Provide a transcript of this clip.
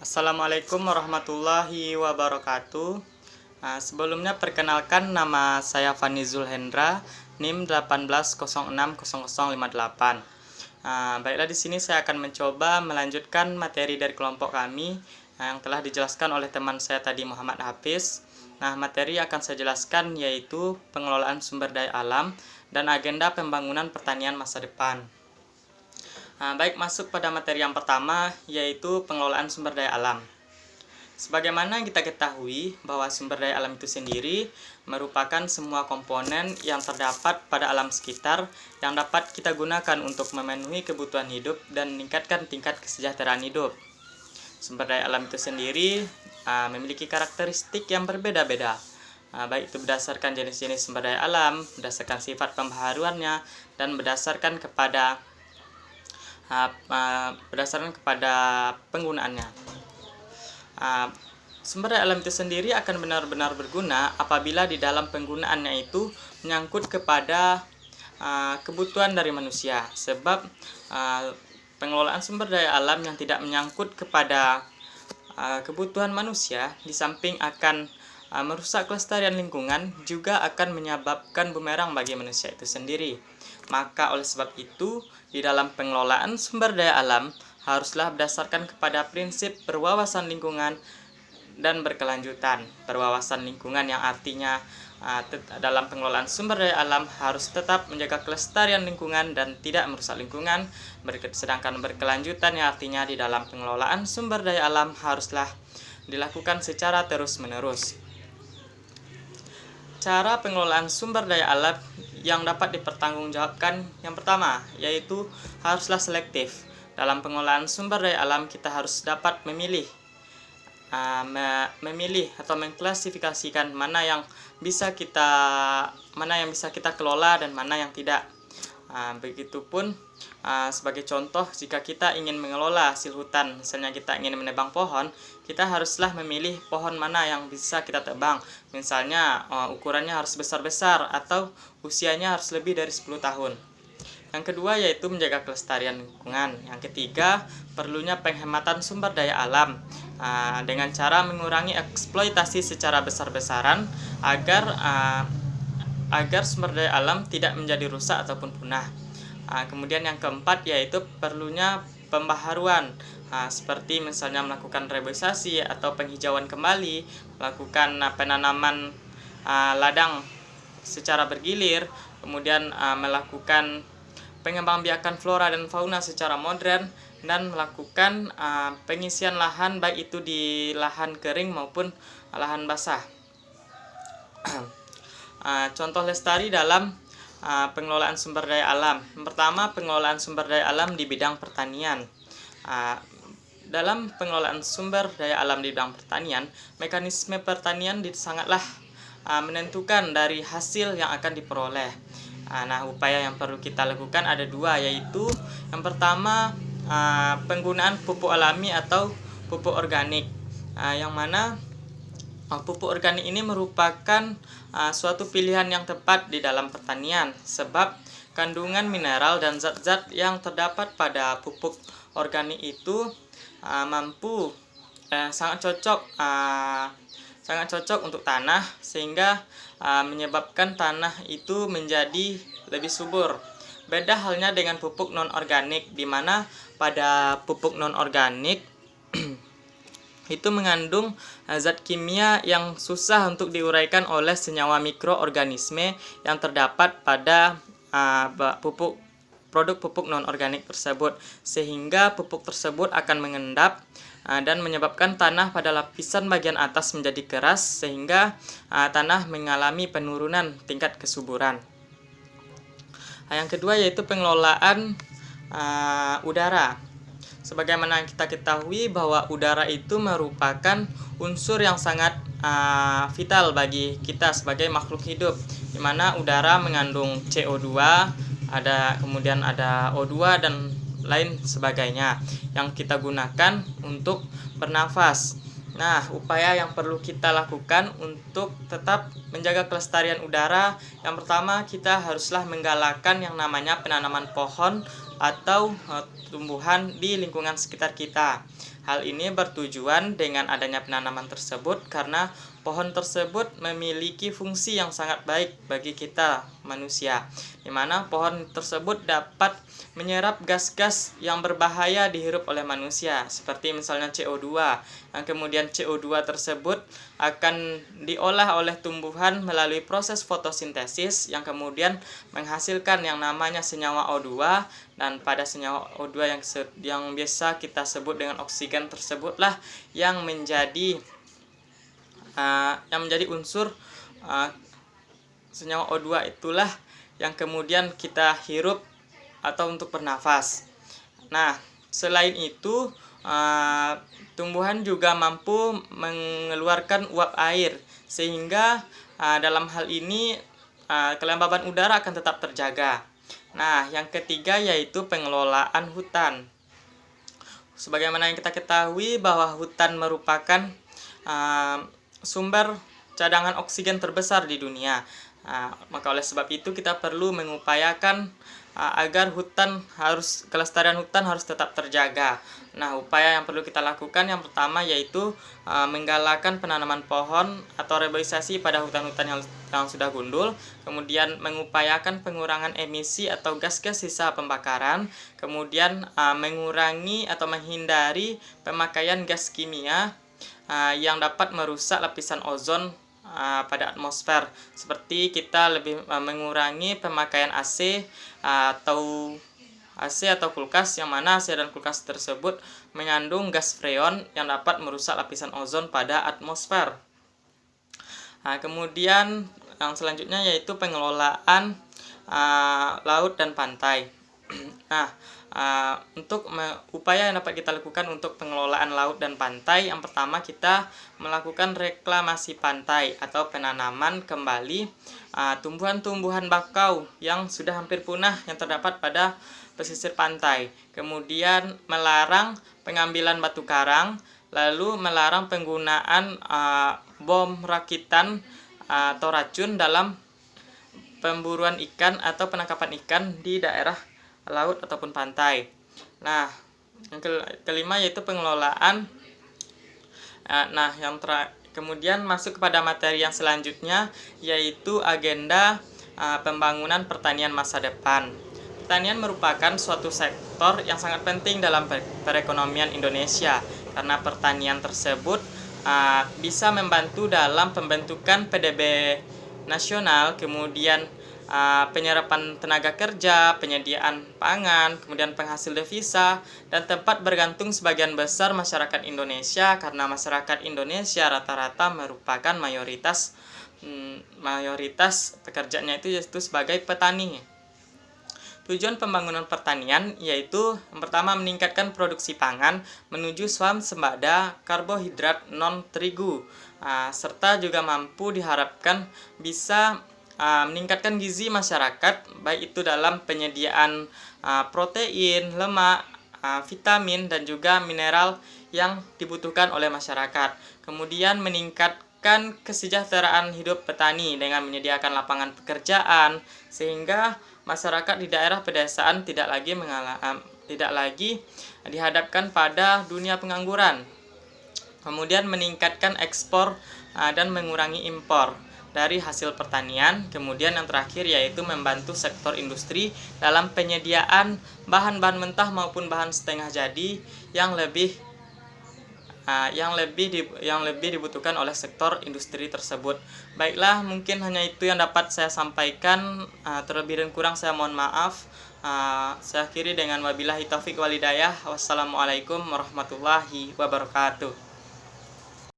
Assalamualaikum warahmatullahi wabarakatuh. Sebelumnya perkenalkan, nama saya Fani Zulhendra, NIM 18060058. Baiklah, di sini saya akan mencoba melanjutkan materi dari kelompok kami yang telah dijelaskan oleh teman saya tadi, Muhammad Hafiz. Materi yang akan saya jelaskan yaitu pengelolaan sumber daya alam dan agenda pembangunan pertanian masa depan. Baik, masuk pada materi yang pertama, yaitu pengelolaan sumber daya alam. Sebagaimana kita ketahui bahwa sumber daya alam itu sendiri merupakan semua komponen yang terdapat pada alam sekitar yang dapat kita gunakan untuk memenuhi kebutuhan hidup dan meningkatkan tingkat kesejahteraan hidup. Sumber daya alam itu sendiri memiliki karakteristik yang berbeda-beda, baik itu berdasarkan jenis-jenis sumber daya alam, berdasarkan sifat pembaharuannya, dan berdasarkan kepada penggunaannya. Sumber daya alam itu sendiri akan benar-benar berguna apabila di dalam penggunaannya itu menyangkut kepada kebutuhan dari manusia. Sebab pengelolaan sumber daya alam yang tidak menyangkut kepada kebutuhan manusia, di samping akan merusak kelestarian lingkungan, juga akan menyebabkan bumerang bagi manusia itu sendiri. Maka oleh sebab itu, di dalam pengelolaan sumber daya alam haruslah berdasarkan kepada prinsip berwawasan lingkungan dan berkelanjutan. Berwawasan lingkungan yang artinya dalam pengelolaan sumber daya alam harus tetap menjaga kelestarian lingkungan dan tidak merusak lingkungan. Sedangkan berkelanjutan yang artinya di dalam pengelolaan sumber daya alam haruslah dilakukan secara terus-menerus. Cara pengelolaan sumber daya alam yang dapat dipertanggungjawabkan yang pertama, yaitu haruslah selektif. Dalam pengelolaan sumber daya alam kita harus dapat memilih atau mengklasifikasikan mana yang bisa kita kelola dan mana yang tidak. Begitupun sebagai contoh, jika kita ingin mengelola hasil hutan, misalnya kita ingin menebang pohon, kita haruslah memilih pohon mana yang bisa kita tebang. Misalnya ukurannya harus besar-besar atau usianya harus lebih dari 10 tahun. Yang kedua yaitu menjaga kelestarian lingkungan. Yang ketiga, perlunya penghematan sumber daya alam dengan cara mengurangi eksploitasi secara besar-besaran agar sumber daya alam tidak menjadi rusak ataupun punah. Kemudian yang keempat yaitu perlunya pembaharuan, seperti misalnya melakukan reboisasi atau penghijauan kembali, melakukan penanaman ladang secara bergilir, kemudian melakukan pengembangbiakan flora dan fauna secara modern, dan melakukan pengisian lahan baik itu di lahan kering maupun lahan basah. Contoh lestari dalam pengelolaan sumber daya alam. Yang pertama, pengelolaan sumber daya alam di bidang pertanian. Dalam pengelolaan sumber daya alam di bidang pertanian, mekanisme pertanian sangatlah menentukan dari hasil yang akan diperoleh. Upaya yang perlu kita lakukan ada dua, yaitu yang pertama penggunaan pupuk alami atau pupuk organik, yang mana pupuk organik ini merupakan suatu pilihan yang tepat di dalam pertanian, sebab kandungan mineral dan zat-zat yang terdapat pada pupuk organik itu sangat cocok untuk tanah, sehingga menyebabkan tanah itu menjadi lebih subur. Beda halnya dengan pupuk non-organik, di mana pada pupuk non-organik itu mengandung zat kimia yang susah untuk diuraikan oleh senyawa mikroorganisme yang terdapat pada produk pupuk non-organik tersebut, sehingga pupuk tersebut akan mengendap dan menyebabkan tanah pada lapisan bagian atas menjadi keras, sehingga tanah mengalami penurunan tingkat kesuburan. Yang kedua yaitu pengelolaan udara. Sebagaimana kita ketahui bahwa udara itu merupakan unsur yang sangat vital bagi kita sebagai makhluk hidup, di mana udara mengandung CO2, kemudian ada O2 dan lain sebagainya yang kita gunakan untuk bernafas. Upaya yang perlu kita lakukan untuk tetap menjaga kelestarian udara, yang pertama kita haruslah menggalakkan yang namanya penanaman pohon atau tumbuhan di lingkungan sekitar kita. Hal ini bertujuan dengan adanya penanaman tersebut karena pohon tersebut memiliki fungsi yang sangat baik bagi kita manusia, di mana pohon tersebut dapat menyerap gas-gas yang berbahaya dihirup oleh manusia, seperti misalnya CO2. Yang kemudian CO2 tersebut akan diolah oleh tumbuhan melalui proses fotosintesis yang kemudian menghasilkan yang namanya senyawa O2, dan pada senyawa O2 yang biasa kita sebut dengan oksigen tersebutlah yang menjadi unsur senyawa O2 itulah yang kemudian kita hirup atau untuk bernafas. Nah, selain itu tumbuhan juga mampu mengeluarkan uap air, sehingga dalam hal ini kelembaban udara akan tetap terjaga. Nah, yang ketiga yaitu pengelolaan hutan. Sebagaimana yang kita ketahui bahwa hutan merupakan sumber cadangan oksigen terbesar di dunia. Maka oleh sebab itu kita perlu mengupayakan agar kelestarian hutan harus tetap terjaga. Nah, upaya yang perlu kita lakukan yang pertama yaitu menggalakkan penanaman pohon atau reboisasi pada hutan-hutan yang sudah gundul, kemudian mengupayakan pengurangan emisi atau gas-gas sisa pembakaran, kemudian mengurangi atau menghindari pemakaian gas kimia yang dapat merusak lapisan ozon pada atmosfer, seperti kita lebih mengurangi pemakaian AC atau kulkas, yang mana AC dan kulkas tersebut mengandung gas freon yang dapat merusak lapisan ozon pada atmosfer. Kemudian yang selanjutnya yaitu pengelolaan laut dan pantai. Untuk upaya yang dapat kita lakukan untuk pengelolaan laut dan pantai, yang pertama kita melakukan reklamasi pantai atau penanaman kembali tumbuhan-tumbuhan bakau yang sudah hampir punah yang terdapat pada pesisir pantai. Kemudian melarang pengambilan batu karang, lalu melarang penggunaan bom rakitan atau racun dalam pemburuan ikan atau penangkapan ikan di daerah laut ataupun pantai. Nah, yang kelima yaitu pengelolaan. Kemudian masuk kepada materi yang selanjutnya yaitu agenda pembangunan pertanian masa depan. Pertanian merupakan suatu sektor yang sangat penting dalam perekonomian Indonesia karena pertanian tersebut bisa membantu dalam pembentukan PDB nasional, kemudian penyerapan tenaga kerja, penyediaan pangan, kemudian penghasil devisa, dan tempat bergantung sebagian besar masyarakat Indonesia karena masyarakat Indonesia rata-rata merupakan mayoritas pekerjaannya itu sebagai petani. Tujuan pembangunan pertanian yaitu yang pertama meningkatkan produksi pangan menuju swasembada karbohidrat non-terigu, serta juga mampu diharapkan bisa meningkatkan gizi masyarakat, baik itu dalam penyediaan protein, lemak, vitamin, dan juga mineral yang dibutuhkan oleh masyarakat. Kemudian meningkatkan kesejahteraan hidup petani dengan menyediakan lapangan pekerjaan, sehingga masyarakat di daerah pedesaan tidak lagi dihadapkan pada dunia pengangguran. Kemudian meningkatkan ekspor dan mengurangi impor dari hasil pertanian. Kemudian yang terakhir yaitu membantu sektor industri dalam penyediaan bahan-bahan mentah maupun bahan setengah jadi yang lebih dibutuhkan oleh sektor industri tersebut. Baiklah, mungkin hanya itu yang dapat saya sampaikan. Terlebih dan kurang saya mohon maaf. Saya akhiri dengan wabillahi taufik walhidayah. Wassalamualaikum warahmatullahi wabarakatuh.